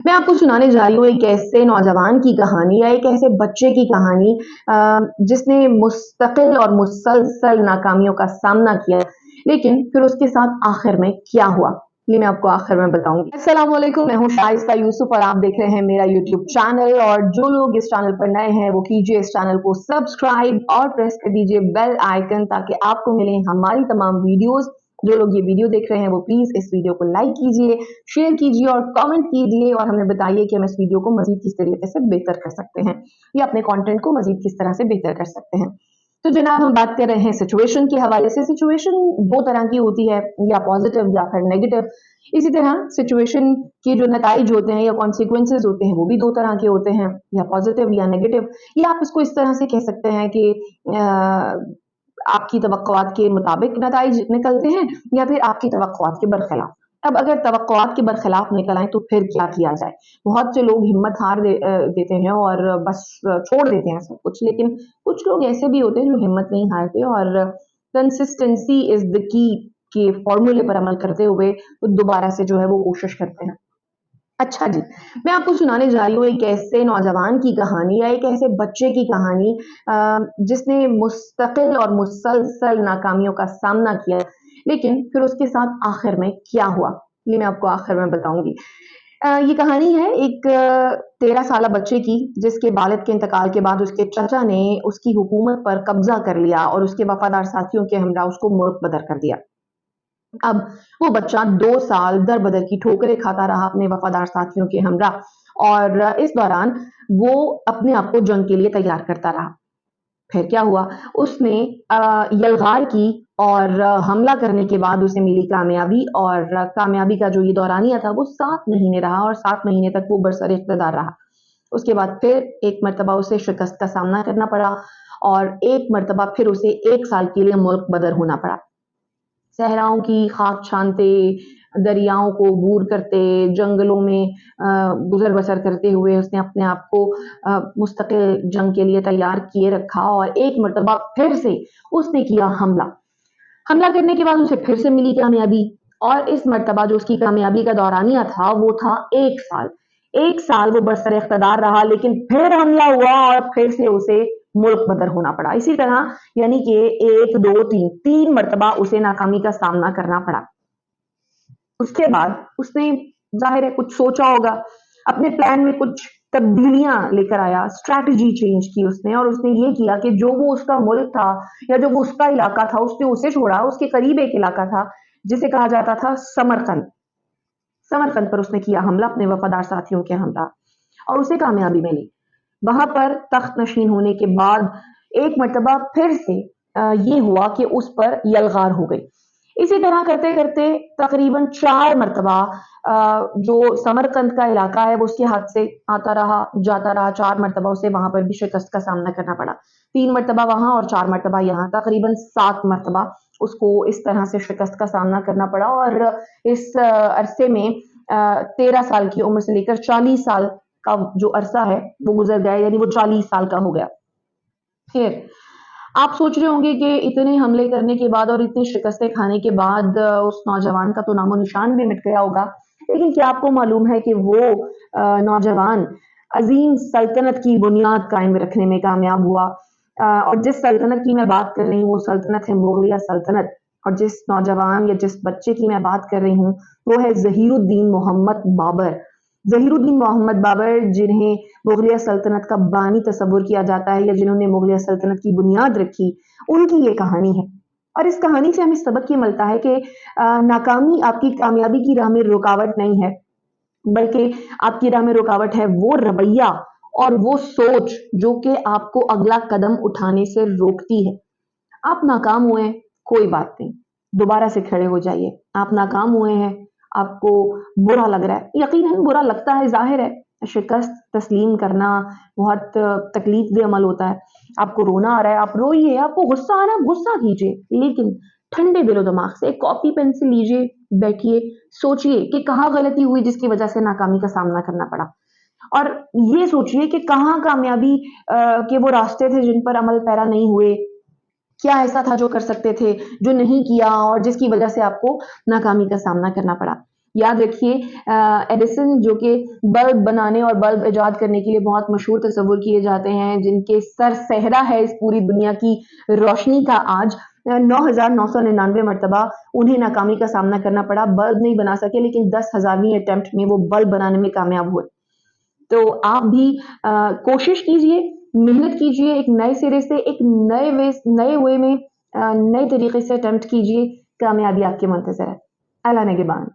मैं आपको सुनाने जा रही हूँ एक ऐसे नौजवान की कहानी या एक ऐसे बच्चे की कहानी जिसने मुस्तकिल और मुसलसल नाकामियों का सामना किया, लेकिन फिर उसके साथ आखिर में क्या हुआ ये मैं आपको आखिर में बताऊंगी। अस्सलाम वालेकुम, मैं हूँ शाइस्ता यूसुफ और आप देख रहे हैं मेरा यूट्यूब चैनल। और जो लोग इस चैनल पर नए हैं वो कीजिए इस चैनल को सब्सक्राइब और प्रेस कर दीजिए बेल आइकन ताकि आपको मिले हमारी तमाम वीडियोस। जो लोग ये वीडियो देख रहे हैं वो प्लीज इस वीडियो को लाइक कीजिए, शेयर कीजिए और कमेंट कीजिए और हमें बताइए कि हम इस वीडियो को मजीद किस तरीके से बेहतर कर सकते हैं या अपने कंटेंट को मजीद किस तरह से बेहतर कर सकते हैं। तो जनाब हम बात कर रहे हैं सिचुएशन के हवाले से। सिचुएशन दो तरह की होती है, या पॉजिटिव या फिर नेगेटिव। इसी तरह सिचुएशन के जो नताइज होते हैं या कॉन्सिक्वेंसेज होते हैं वो भी दो तरह के होते हैं, या पॉजिटिव या नेगेटिव। या आप इसको इस तरह से कह सकते हैं कि आपकी तवक्कुआत के मुताबिक नताइज निकलते हैं या फिर आपकी तवक्कुआत के बरखिलाफ। अब अगर तवक्कुआत के बरखिलाफ निकल आए तो फिर क्या किया जाए। बहुत से लोग हिम्मत देते हैं और बस छोड़ देते हैं सब कुछ, लेकिन कुछ लोग ऐसे भी होते हैं जो हिम्मत नहीं हारते और कंसिस्टेंसी इज द की के फॉर्मूले पर अमल करते हुए तो दोबारा से जो है वो कोशिश करते हैं। अच्छा जी, मैं आपको सुनाने जा रही हूँ एक ऐसे नौजवान की कहानी या एक ऐसे बच्चे की कहानी जिसने मुस्तकिल और मुसलसल नाकामियों का सामना किया, लेकिन फिर उसके साथ आखिर में क्या हुआ ये मैं आपको आखिर में बताऊंगी। ये कहानी है एक 13 साल बच्चे की, जिसके वालिद के इंतकाल के बाद उसके चाचा ने उसकी हुकूमत पर कब्जा कर लिया और उसके वफादार साथियों के हमरा उसको मुल्क बदर कर दिया। अब वो बच्चा 2 साल दर-बदर की ठोकरें खाता रहा अपने वफादार साथियों के हमरा, और इस दौरान वो अपने आप को जंग के लिए तैयार करता रहा। फिर क्या हुआ, उसने यलगार की और हमला करने के बाद उसे मिली कामयाबी, और कामयाबी का जो ये दौरानिया था वो 7 महीने रहा और 7 महीने तक वो बरसर-ए-इक़्तिदार रहा। उसके बाद फिर एक मर्तबा उसे शिकस्त का सामना करना पड़ा और एक मर्तबा फिर उसे 1 साल के लिए मुल्क बदर होना पड़ा। सहराओं की खाक छानते, दरियाओं को बूर करते, जंगलों में गुज़र बसर करते हुए उसने अपने आप को मुस्तकिल जंग के लिए तैयार किए रखा और एक मर्तबा फिर से उसने किया हमला। हमला करने के बाद उसे फिर से मिली कामयाबी, और इस मर्तबा जो उसकी कामयाबी का दौरानिया था वो था 1 साल। 1 साल वो बरसर-ए-इक़्तिदार रहा, लेकिन फिर हमला हुआ और फिर से उसे मुल्क बदर होना पड़ा। इसी तरह यानी कि 1, 2, 3, 3 मर्तबा उसे नाकामी का सामना करना पड़ा। उसके बाद उसने ज़ाहिर है कुछ सोचा होगा, अपने प्लान में कुछ तब्दीलियाँ लेकर आया, स्ट्रैटेजी चेंज की उसने, और उसने ये किया कि जो वो उसका मुल्क था या जो वो उसका इलाका था उसने उसे छोड़ा। उसके करीब एक इलाका था जिसे कहा जाता था समरकंद। समरकंद पर उसने किया हमला अपने वफादार साथियों के हमरा, और उसे कामयाबी मिली। वहां पर तख्त नशीन होने के बाद एक मर्तबा फिर से ये हुआ कि उस पर यलगार हो गई। इसी तरह करते करते तकरीबन 4 मर्तबा जो समरकंद का इलाका है वो उसके हाथ से आता रहा जाता रहा। 4 मर्तबा उसे वहां पर भी शिकस्त का सामना करना पड़ा। 3 मर्तबा वहां और 4 मर्तबा यहाँ, तकरीबन 7 मर्तबा उसको इस तरह से शिकस्त का सामना करना पड़ा। और इस अरसे में 13 साल की उम्र से लेकर 40 साल का जो अरसा है वो गुजर गया, यानी वो 40 साल का हो गया। फिर आप सोच रहे होंगे कि इतने हमले करने के बाद और इतनी शिकस्तें खाने के बाद उस नौजवान का तो नामो निशान भी मिट गया होगा। लेकिन क्या आपको मालूम है कि वो नौजवान अजीम सल्तनत की बुनियाद कायम रखने में कामयाब हुआ। और जिस सल्तनत की मैं बात कर रही हूँ वो सल्तनत है मुगलिया सल्तनत। और जिस नौजवान या जिस बच्चे की मैं बात कर रही हूँ वो है ज़हीरुद्दीन मोहम्मद बाबर। ज़हीरुद्दीन मोहम्मद बाबर, जिन्हें मुगलिया सल्तनत का बानी तस्वुर किया जाता है या जिन्होंने मुगलिया सल्तनत की बुनियाद रखी, उनकी ये कहानी है। और इस कहानी से हमें सबक ये मिलता है कि नाकामी आपकी कामयाबी की राह में रुकावट नहीं है, बल्कि आपकी राह में रुकावट है वो रवैया और वो सोच जो कि आपको अगला कदम उठाने से रोकती है। आप नाकाम हुए हैं, कोई बात नहीं, दोबारा से खड़े हो जाइए। आप नाकाम हुए हैं, आपको बुरा लग रहा है, यकीनन बुरा लगता है, ज़ाहिर है। शिकस्त तस्लीम करना बहुत तकलीफ दे अमल होता है। आपको रोना आ रहा है, आप रोइए, आपको गुस्सा आ रहा है, गुस्सा कीजिए, लेकिन ठंडे दिलो दिमाग से एक कॉपी पेंसिल लीजिए, बैठिए, सोचिए कि कहाँ गलती हुई जिसकी वजह से नाकामी का सामना करना पड़ा। और ये सोचिए कि कहाँ कामयाबी के वो रास्ते थे जिन पर अमल पैरा नहीं हुए। क्या ऐसा था जो कर सकते थे, जो नहीं किया और जिसकी वजह से आपको नाकामी का सामना करना पड़ा। याद रखिए एडिसन जो कि बल्ब बनाने और बल्ब इजाद करने के लिए बहुत मशहूर तस्वुर किए जाते हैं, जिनके सर सहरा है इस पूरी दुनिया की रोशनी का आज 9,999 मरतबा उन्हें नाकामी का सामना करना पड़ा, बल्ब नहीं बना सके लेकिन 10,000वीं अटेम्प्ट में वो बल्ब बनाने में कामयाब हुए। तो आप भी कोशिश कीजिए, मेहनत कीजिए, एक नए सिरे से एक नए वे में नए तरीके से अटेम्प्ट कीजिए, कामयाबी आपके मुंतज़र है। अल्लाह निगहबान।